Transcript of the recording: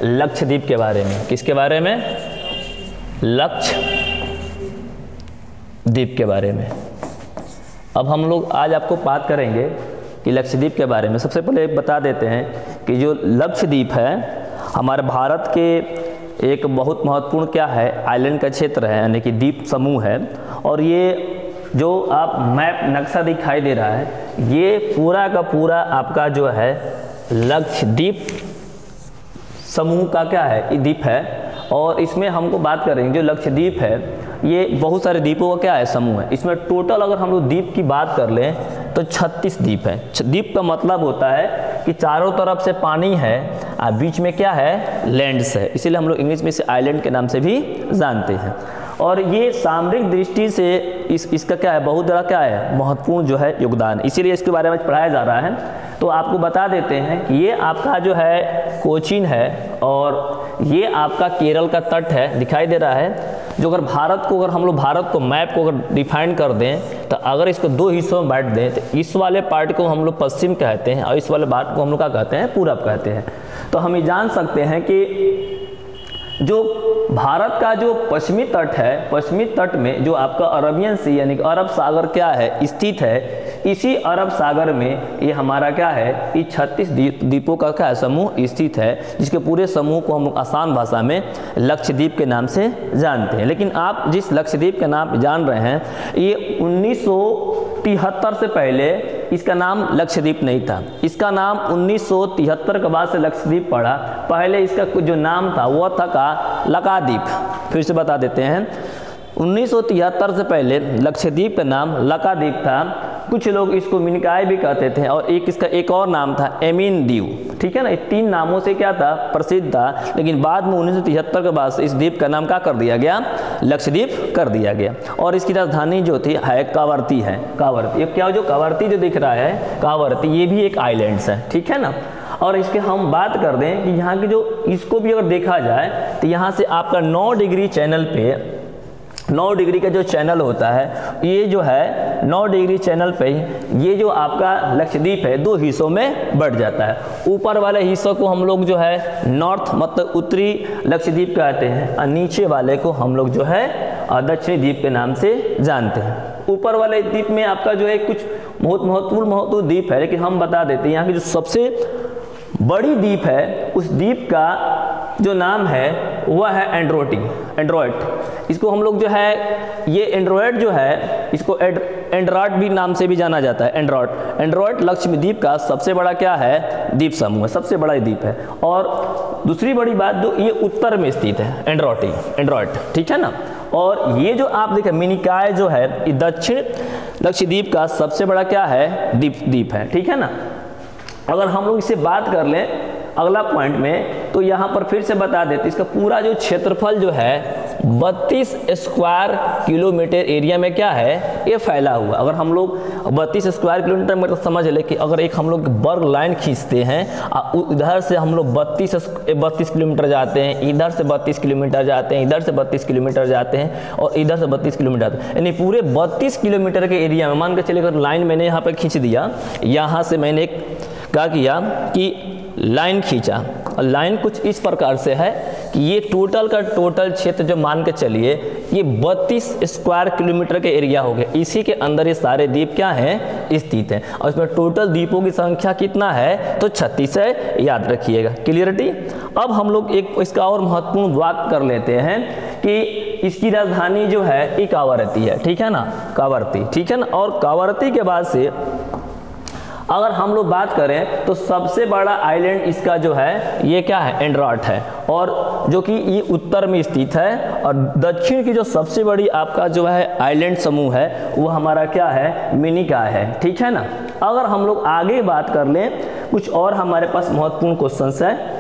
लक्षद्वीप के बारे में। किसके बारे में? लक्षद्वीप के बारे में। अब हम लोग आज आपको बात करेंगे कि लक्षद्वीप के बारे में। सबसे पहले बता देते हैं कि जो लक्षद्वीप है हमारे भारत के एक बहुत महत्वपूर्ण क्या है, आइलैंड का क्षेत्र है, यानी कि द्वीप समूह है। और ये जो आप मैप नक्शा दिखाई दे रहा है, ये पूरा का पूरा आपका जो है लक्षद्वीप समूह का क्या है, द्वीप है। और इसमें हमको बात करेंगे जो लक्षद्वीप है ये बहुत सारे द्वीपों का क्या है, समूह है। इसमें टोटल अगर हम लोग द्वीप की बात कर लें तो 36 द्वीप है। द्वीप का मतलब होता है कि चारों तरफ से पानी है और बीच में क्या है, लैंड्स है। इसीलिए हम लोग इंग्लिश में इसे आइलैंड के नाम से भी जानते हैं। और ये सामरिक दृष्टि से इसका क्या है, बहुत बड़ा क्या है, महत्वपूर्ण जो है योगदान, इसीलिए इसके बारे में पढ़ाया जा रहा है। तो आपको बता देते हैं कि ये आपका जो है कोचीन है और ये आपका केरल का तट है, दिखाई दे रहा है। जो अगर हम लोग भारत को मैप को अगर डिफाइन कर दें तो अगर इसको दो हिस्सों में बांट दें तो इस वाले पार्ट को हम लोग पश्चिम कहते हैं और इस वाले पार्ट को हम लोग क्या कहते हैं, पूरब कहते हैं। तो हम ये जान सकते हैं कि जो भारत का जो पश्चिमी तट है, पश्चिमी तट में जो आपका अरबियन सी यानी कि अरब सागर क्या है, स्थित है। इसी अरब सागर में ये हमारा क्या है, ये 36 द्वीपों का क्या है, समूह स्थित है, जिसके पूरे समूह को हम आसान भाषा में लक्षद्वीप के नाम से जानते हैं। लेकिन आप जिस लक्षद्वीप के नाम जान रहे हैं, ये 1973 से पहले इसका नाम लक्षद्वीप नहीं था। इसका नाम 1973 के बाद से लक्षद्वीप पड़ा। पहले इसका जो नाम था वो था लकाद्वीप। फिर से बता देते हैं, 1973 से पहले लक्षद्वीप का नाम लकाद्वीप था। कुछ लोग इसको मिनिकॉय भी कहते थे और इसका एक और नाम था एमिन द्वीप, ठीक है ना। ये 3 नामों से क्या था, प्रसिद्ध था। लेकिन बाद में 1973 के बाद से इस द्वीप का नाम क्या कर दिया गया, लक्षद्वीप कर दिया गया। और इसकी राजधानी जो थी है कावर्ती है, कावर्ती। ये क्या, जो कावर्ती जो दिख रहा है कावर्ती, ये भी एक आइलैंड्स है, ठीक है ना। और इसके हम बात कर दें कि यहाँ की जो इसको भी अगर देखा जाए तो यहाँ से आपका 9 डिग्री चैनल पे 9 डिग्री का जो चैनल होता है, ये जो है 9 डिग्री चैनल पे ये जो आपका लक्षद्वीप है 2 हिस्सों में बढ़ जाता है। ऊपर वाले हिस्सों को हम लोग जो है नॉर्थ मतलब उत्तरी लक्षद्वीप कहते हैं और नीचे वाले को हम लोग जो है दक्षिणी द्वीप के नाम से जानते हैं। ऊपर वाले द्वीप में आपका जो है कुछ बहुत महत्वपूर्ण द्वीप है, लेकिन हम बता देते हैं यहाँ की जो सबसे बड़ी द्वीप है उस द्वीप का जो नाम है वह है एंड्रोइड। इसको हम लोग जो है ये एंड्रोइड जो है इसको एंड्रॉइड भी नाम से भी जाना जाता है। एंड्रॉइड लक्षद्वीप का सबसे बड़ा क्या है, द्वीप समूह है, सबसे बड़ा द्वीप है। और दूसरी बड़ी बात जो ये उत्तर में स्थित है एंड्रॉइड, ठीक है ना। और ये जो आप देखें मिनिकॉय जो है ये दक्षिण लक्षद्वीप का सबसे बड़ा क्या है, द्वीप है, ठीक है ना। अगर हम लोग इससे बात कर लें अगला पॉइंट में तो यहाँ पर फिर से बता देते इसका पूरा जो क्षेत्रफल जो है 32 स्क्वायर किलोमीटर एरिया में क्या है, ये फैला हुआ। अगर हम लोग 32 स्क्वायर किलोमीटर में तो समझ ले कि अगर एक हम लोग वर्ग लाइन खींचते हैं, इधर से हम लोग 32 किलोमीटर जाते हैं, इधर से 32 किलोमीटर जाते हैं, इधर से 32 किलोमीटर जाते हैं और इधर से 32 किलोमीटर जाते हैं, यानी पूरे 32 किलोमीटर के एरिया में मान के चलिए अगर लाइन मैंने यहाँ पर खींच दिया, यहाँ से मैंने क्या किया कि लाइन खींचा और लाइन कुछ इस प्रकार से है कि ये टोटल का टोटल क्षेत्र जो मान के चलिए ये 32 स्क्वायर किलोमीटर के एरिया हो गया। इसी के अंदर ये सारे द्वीप क्या हैं, स्थित हैं। और इसमें टोटल द्वीपों की संख्या कितना है तो 36 है, याद रखिएगा। क्लियरिटी। अब हम लोग एक इसका और महत्वपूर्ण बात कर लेते हैं कि इसकी राजधानी जो है ये कावर्ती है, ठीक है ना, कावर्ती, ठीक है ना। और कावर्ती के बाद से अगर हम लोग बात करें तो सबसे बड़ा आइलैंड इसका जो है ये क्या है, एंड्रॉइड है, और जो कि ये उत्तर में स्थित है। और दक्षिण की जो सबसे बड़ी आपका जो है आइलैंड समूह है वो हमारा क्या है, मिनिकॉय है, ठीक है ना। अगर हम लोग आगे बात कर लें कुछ और हमारे पास महत्वपूर्ण क्वेश्चंस है